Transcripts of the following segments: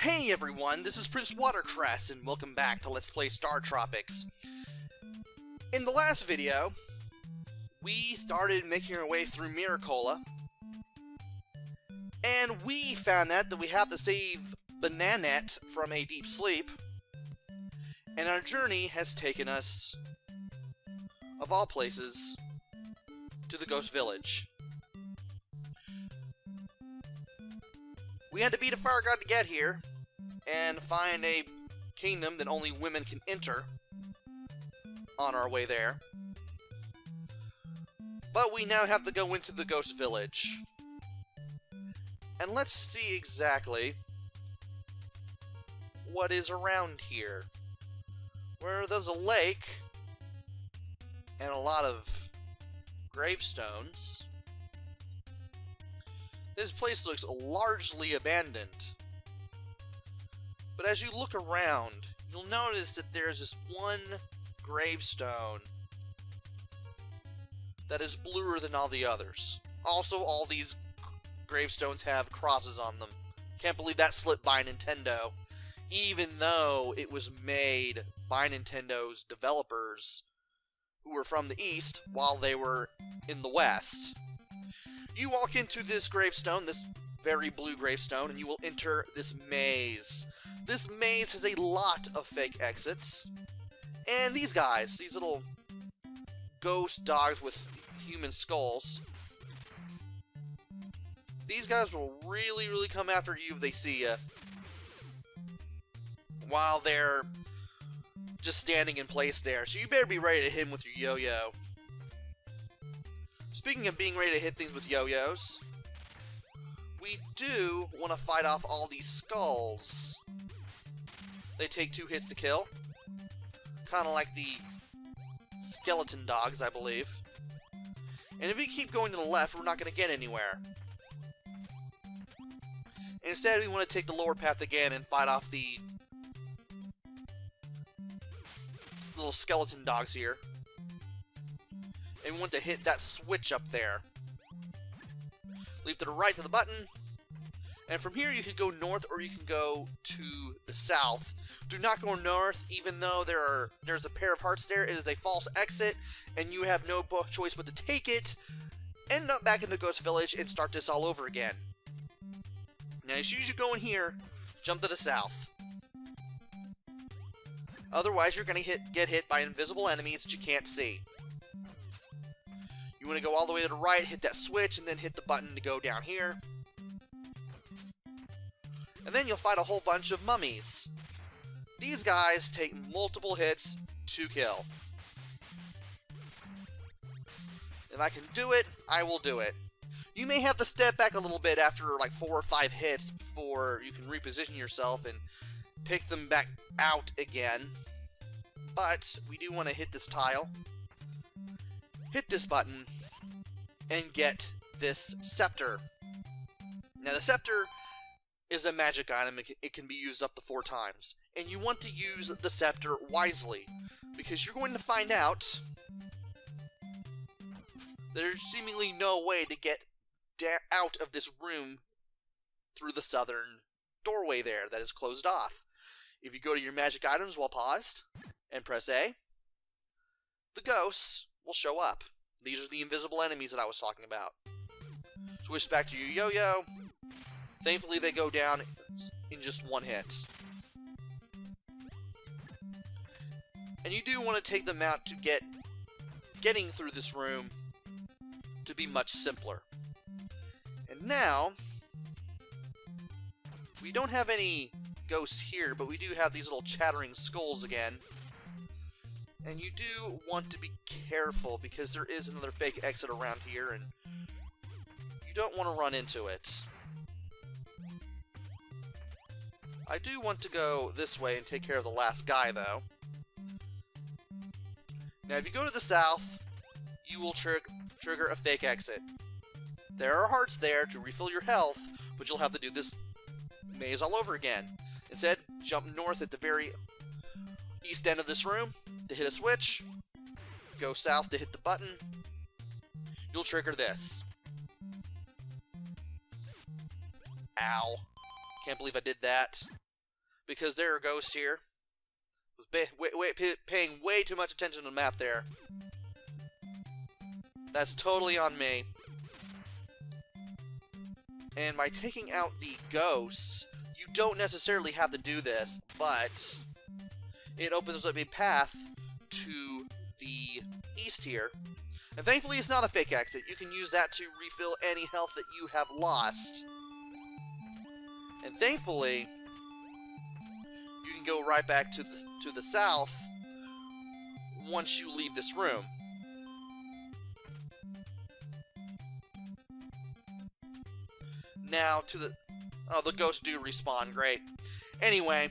Hey everyone, this is PrinceWatercress, and welcome back to Let's Play StarTropics. In the last video, we started making our way through Miracola, and we found out that we have to save Bananette from a deep sleep, and our journey has taken us, of all places, to the Ghost Village. We had to beat a fire god to get here, and find a kingdom that only women can enter on our way there. But we now have to go into the Ghost Village. And let's see exactly what is around here. Where there's a lake, and a lot of gravestones. This place looks largely abandoned. But as you look around, you'll notice that there's this one gravestone that is bluer than all the others. Also, all these gravestones have crosses on them. Can't believe that slipped by Nintendo, even though it was made by Nintendo's developers, who were from the East, while they were in the West. You walk into this gravestone, this very blue gravestone, and you will enter this maze. This maze has a lot of fake exits. And these guys, these little ghost dogs with human skulls, these guys will really come after you if they see you, while they're just standing in place there. So you better be ready to hit him with your yo-yo. Speaking of being ready to hit things with yo-yos, we do want to fight off all these skulls. They take 2 hits to kill. Kind of like the skeleton dogs, I believe. And if we keep going to the left, we're not going to get anywhere. Instead, we want to take the lower path again and fight off the little skeleton dogs here. And we want to hit that switch up there. Leap to the right to the button. And from here you can go north or you can go to the south. Do not go north, even though there's a pair of hearts there. It is a false exit, and you have no choice but to take it, end up back in the Ghost Village, and start this all over again. Now as soon as you go in here, jump to the south. Otherwise you're going to get hit by invisible enemies that you can't see. You want to go all the way to the right, hit that switch, and then hit the button to go down here. And then you'll fight a whole bunch of mummies. These guys take multiple hits to kill. If I can do it, I will do it. You may have to step back a little bit after like 4 or 5 hits before you can reposition yourself and take them back out again. But we do want to hit this tile, hit this button, and get this scepter. Now the scepter is a magic item. It can be used up to 4 times. And you want to use the scepter wisely, because you're going to find out there's seemingly no way to get out of this room through the southern doorway there that is closed off. If you go to your magic items while paused and press A, the ghosts will show up. These are the invisible enemies that I was talking about. Switch back to your yo-yo. Thankfully, they go down in just 1 hit. And you do want to take them out to getting through this room to be much simpler. And now, we don't have any ghosts here, but we do have these little chattering skulls again. And you do want to be careful, because there is another fake exit around here, and you don't want to run into it. I do want to go this way and take care of the last guy, though. Now, if you go to the south, you will trigger a fake exit. There are hearts there to refill your health, but you'll have to do this maze all over again. Instead, jump north at the very east end of this room to hit a switch. Go south to hit the button. You'll trigger this. Ow. Can't believe I did that. because there are ghosts here. I was paying way too much attention to the map there. That's totally on me. And by taking out the ghosts, you don't necessarily have to do this, but it opens up a path to the east here. And thankfully it's not a fake exit. You can use that to refill any health that you have lost. And thankfully, you can go right back to the south once you leave this room. Now to the... Oh, the ghosts do respawn. Great. Anyway.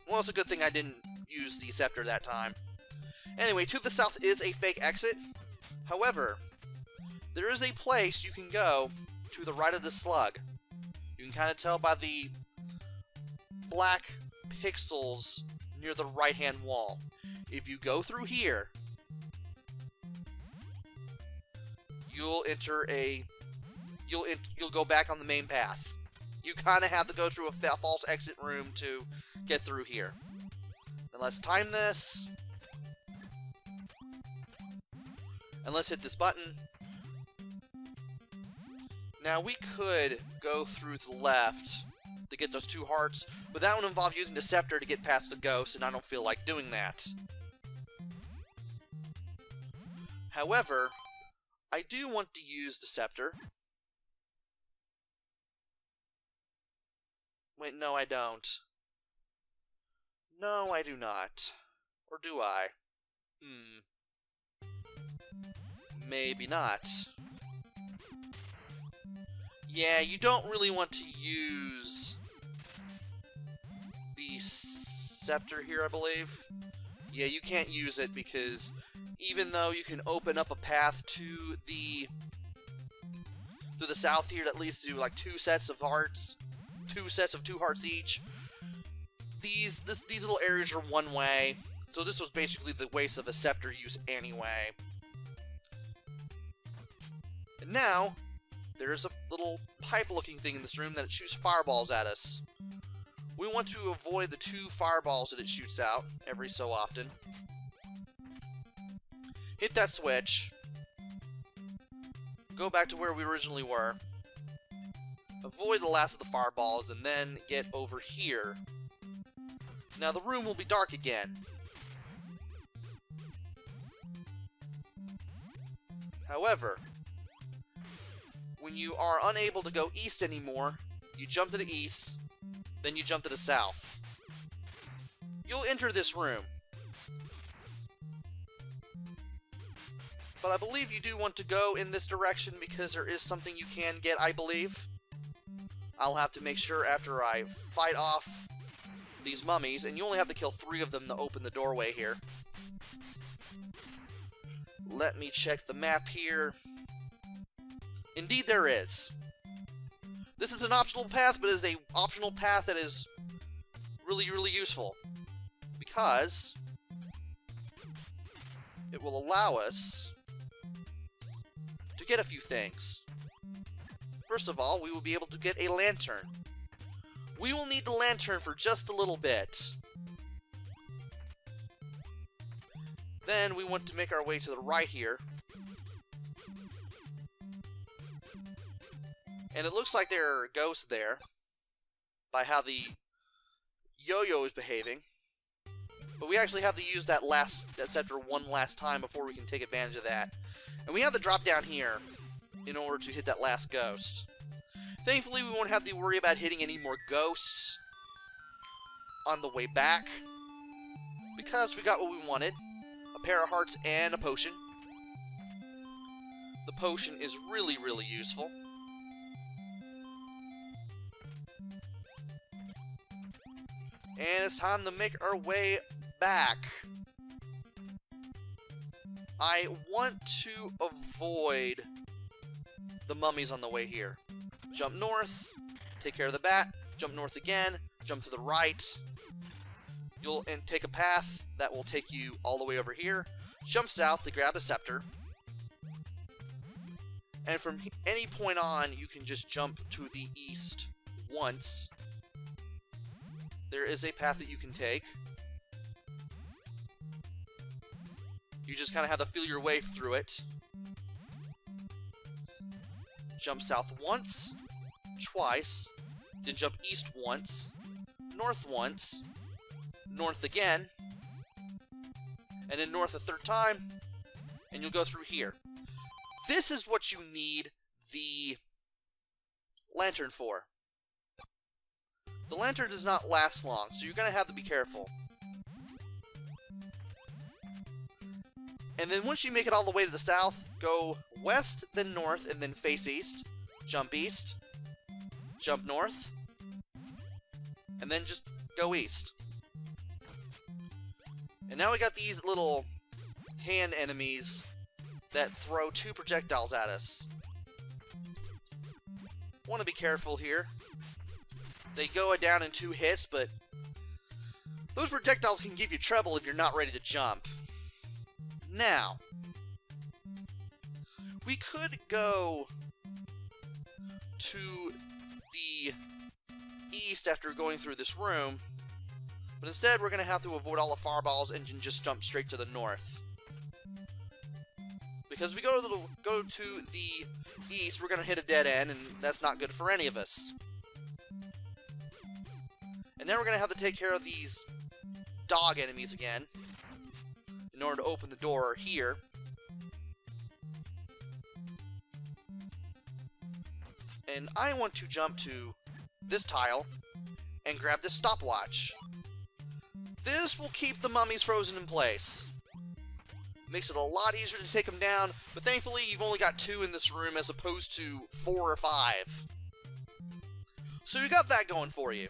Well, it's a good thing I didn't use the scepter that time. Anyway, to the south is a fake exit. However, there is a place you can go to the right of the slug. You can kind of tell by the black pixels near the right-hand wall. If you go through here, you'll enter a... You'll go back on the main path. You kind of have to go through a false exit room to get through here. And let's time this. And let's hit this button. Now we could go through to the left to get those 2 hearts, but that would involve using the scepter to get past the ghost, and I don't feel like doing that. However, I do want to use the scepter. Wait, no I don't. No, I do not. Or do I? Maybe not. Yeah, you don't really want to use the scepter here, I believe. Yeah, you can't use it because even though you can open up a path to the south here that leads to like 2 sets of hearts, 2 sets of 2 hearts each, these little areas are one way, so this was basically the waste of a scepter use anyway. And now, there's a little pipe-looking thing in this room that it shoots fireballs at us. We want to avoid the 2 fireballs that it shoots out every so often. Hit that switch. Go back to where we originally were. Avoid the last of the fireballs, and then get over here. Now the room will be dark again. However, when you are unable to go east anymore, you jump to the east, then you jump to the south. You'll enter this room. But I believe you do want to go in this direction because there is something you can get, I believe. I'll have to make sure after I fight off these mummies, and you only have to kill 3 of them to open the doorway here. Let me check the map here. Indeed there is. This is an optional path, but it is an optional path that is really, really useful. Because it will allow us to get a few things. First of all, we will be able to get a lantern. We will need the lantern for just a little bit. Then we want to make our way to the right here. And it looks like there are ghosts there, by how the yo-yo is behaving. But we actually have to use that scepter one last time before we can take advantage of that. And we have to drop down here in order to hit that last ghost. Thankfully, we won't have to worry about hitting any more ghosts on the way back, because we got what we wanted. A pair of hearts and a potion. The potion is really, really useful. And it's time to make our way back. I want to avoid the mummies on the way here. Jump north, take care of the bat, jump north again, jump to the right. You'll take a path that will take you all the way over here. Jump south to grab the scepter. And from any point on, you can just jump to the east once. there is a path that you can take. You just kind of have to feel your way through it. Jump south once, twice, then jump east once, once, north again, and then north a third time, and you'll go through here. This is what you need the lantern for. The lantern does not last long, so you're going to have to be careful. And then once you make it all the way to the south, go west, then north, and then face east, jump north, and then just go east. And now we got these little hand enemies that throw 2 projectiles at us. Want to be careful here. They go down in 2 hits, but those projectiles can give you trouble if you're not ready to jump. Now, we could go to the east after going through this room, but instead we're going to have to avoid all the fireballs and just jump straight to the north. Because if we go to the east, we're going to hit a dead end, and that's not good for any of us. And then we're going to have to take care of these dog enemies again in order to open the door here. And I want to jump to this tile and grab this stopwatch. This will keep the mummies frozen in place. Makes it a lot easier to take them down, but thankfully you've only got 2 in this room as opposed to 4 or 5. So you got that going for you.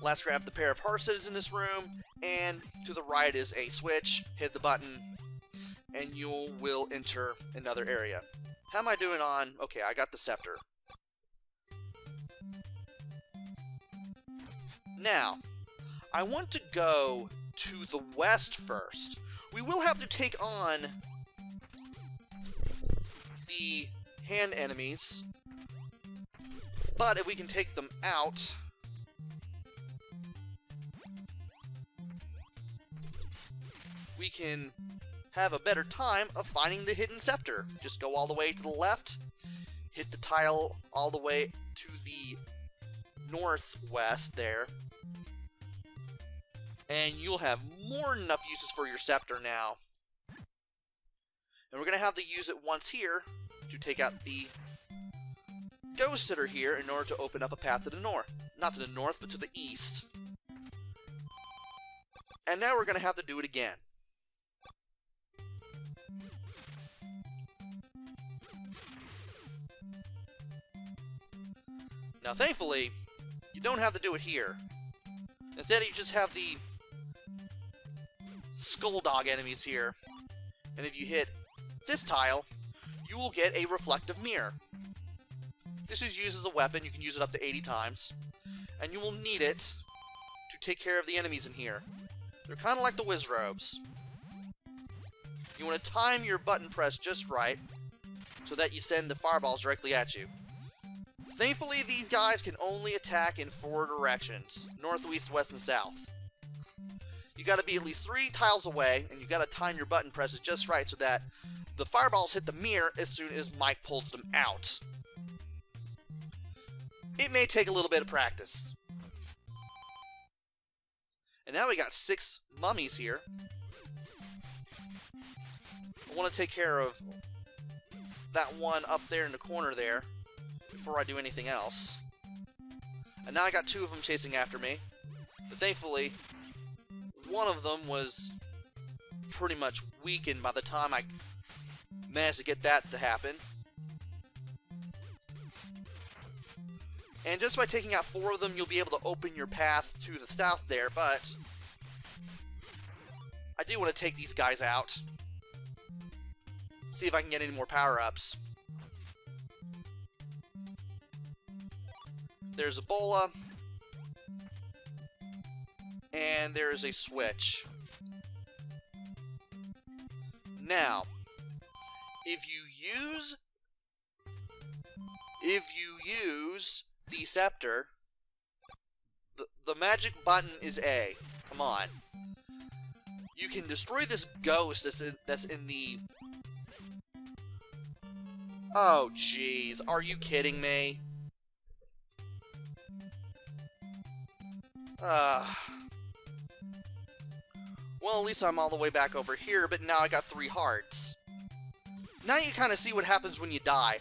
Last grab the pair of hearts that is in this room, and to the right is a switch. Hit the button, and you will enter another area. How am I doing on... Okay, I got the scepter. Now, I want to go to the west first. We will have to take on the hand enemies, but if we can take them out... we can have a better time of finding the hidden scepter. Just go all the way to the left, hit the tile all the way to the northwest there, and you'll have more than enough uses for your scepter now. And we're going to have to use it once here to take out the ghosts that are here in order to open up a path to the north. Not to the north, but to the east. And now we're going to have to do it again. Now, thankfully, you don't have to do it here. Instead, you just have the skull dog enemies here. And if you hit this tile, you will get a reflective mirror. This is used as a weapon. You can use it up to 80 times. And you will need it to take care of the enemies in here. They're kind of like the whiz robes. You want to time your button press just right so that you send the fireballs directly at you. Thankfully, these guys can only attack in 4 directions: north, east, west, and south. You got to be at least 3 tiles away, and you got to time your button presses just right so that the fireballs hit the mirror as soon as Mike pulls them out. It may take a little bit of practice. And now we got 6 mummies here. I want to take care of that one up there in the corner there before I do anything else. And now I got 2 of them chasing after me. But thankfully, one of them was pretty much weakened by the time I managed to get that to happen. And just by taking out 4 of them, you'll be able to open your path to the south there, but I do want to take these guys out. See if I can get any more power-ups. There's Ebola. And there is a switch. Now, if you use the scepter, The magic button is A. Come on. You can destroy this ghost that's in the... Oh, jeez. Are you kidding me? Well, at least I'm all the way back over here, but now I got 3 hearts. Now you kind of see what happens when you die.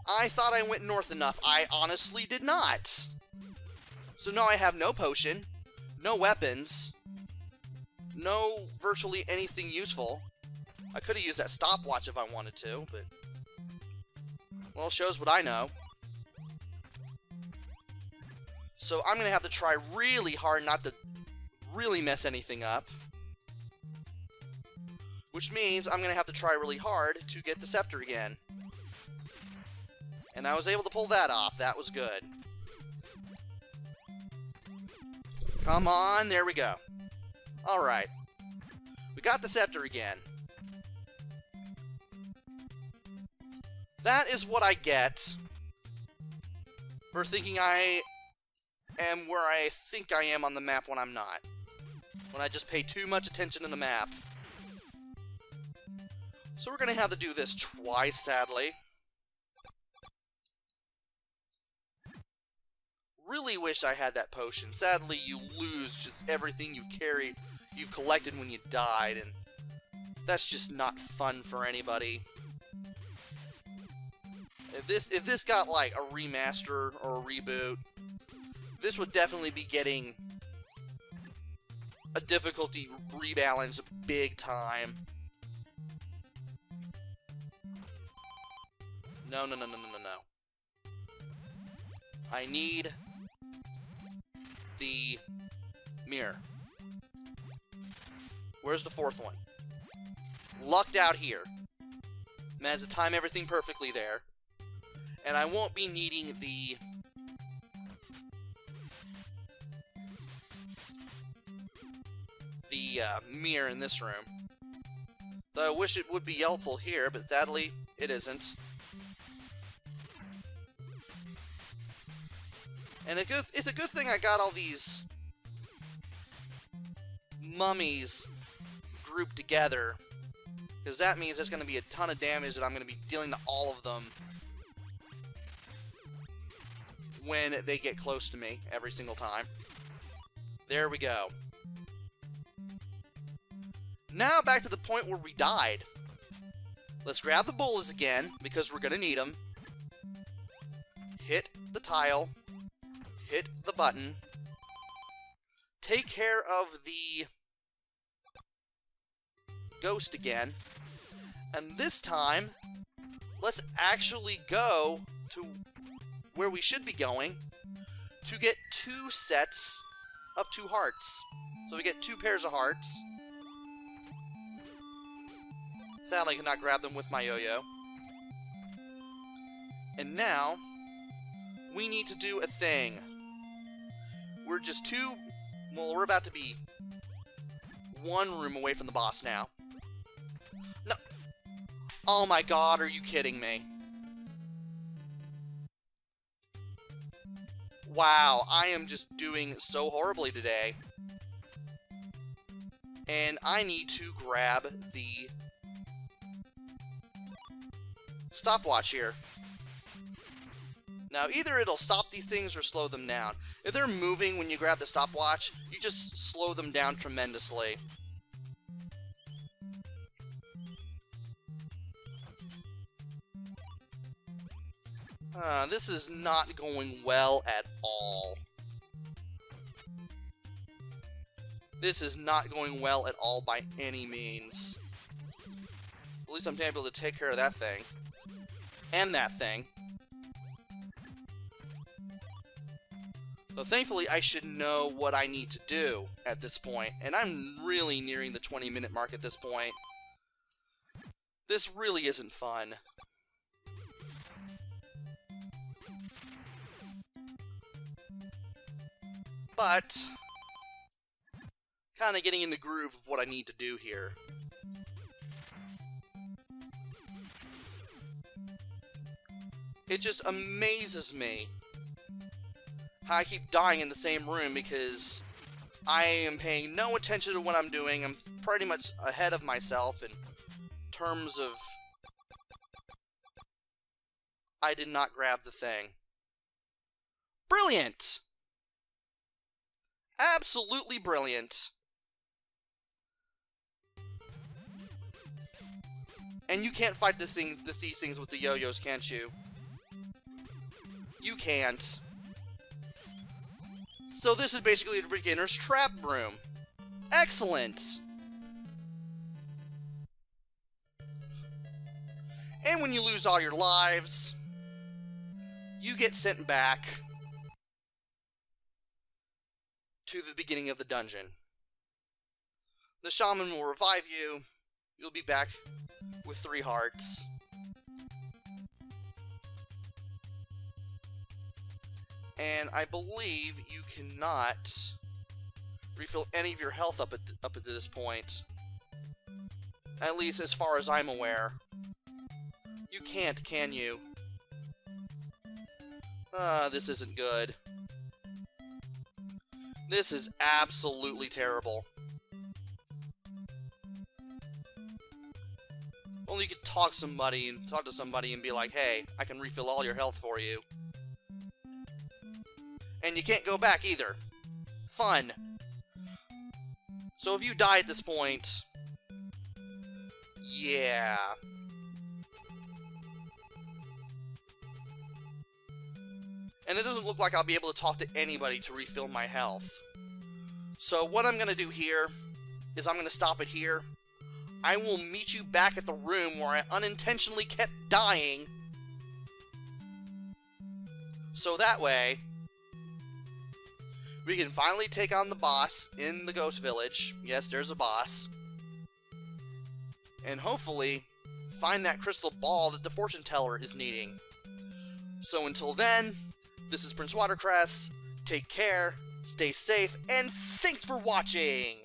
I thought I went north enough. I honestly did not. So now I have no potion, no weapons, no virtually anything useful. I could have used that stopwatch if I wanted to, but... Well, it shows what I know. So I'm going to have to try really hard not to really mess anything up. Which means I'm going to have to try really hard to get the scepter again. And I was able to pull that off. That was good. Come on, there we go. Alright. We got the scepter again. That is what I get for thinking I am where I think I am on the map when I'm not. When I just pay too much attention to the map. So we're going to have to do this twice, sadly. Really wish I had that potion. Sadly, you lose just everything you've collected when you died, and that's just not fun for anybody. If this got like a remaster or a reboot, this would definitely be getting a difficulty rebalance big time. No. I need the mirror. Where's the 4th one? Lucked out here. Managed to time everything perfectly there. And I won't be needing the... mirror in this room. Though I wish it would be helpful here, but sadly, it isn't. And it's a good thing I got all these mummies grouped together, because that means there's going to be a ton of damage that I'm going to be dealing to all of them when they get close to me every single time. There we go. Now back to the point where we died. Let's grab the bullets again, because we're going to need them. Hit the tile. Hit the button. Take care of the ghost again. And this time, let's actually go to where we should be going to get 2 sets of 2 hearts. So we get 2 pairs of hearts. Sadly, I could not grab them with my yo-yo. And now, we need to do a thing. We're just we're about to be 1 room away from the boss now. No. Oh my god, are you kidding me? Wow, I am just doing so horribly today. And I need to grab the stopwatch here. Now, either it'll stop these things or slow them down. If they're moving when you grab the stopwatch, you just slow them down tremendously. This is not going well at all. This is not going well at all by any means. At least I'm able to take care of that thing. And that thing. So thankfully, I should know what I need to do at this point. And I'm really nearing the 20-minute mark at this point. This really isn't fun. But kind of getting in the groove of what I need to do here. It just amazes me how I keep dying in the same room because I am paying no attention to what I'm doing. I'm pretty much ahead of myself in terms of... I did not grab the thing. Brilliant! Absolutely brilliant. And you can't fight these things with the yo-yos, can't you? You can't. So this is basically the beginner's trap room. Excellent! And when you lose all your lives, you get sent back to the beginning of the dungeon. The shaman will revive you. You'll be back with 3 hearts. And I believe you cannot refill any of your health up at this point. At least as far as I'm aware. You can't, can you? This isn't good. This is absolutely terrible. Only you could talk to somebody and be like, hey, I can refill all your health for you. And you can't go back either. Fun. So if you die at this point... yeah. And it doesn't look like I'll be able to talk to anybody to refill my health. So what I'm going to do here is I'm going to stop it here. I will meet you back at the room where I unintentionally kept dying. So that way, we can finally take on the boss in the Ghost Village. Yes, there's a boss. And hopefully, find that crystal ball that the fortune teller is needing. So until then, this is PrinceWatercress. Take care, stay safe, and thanks for watching!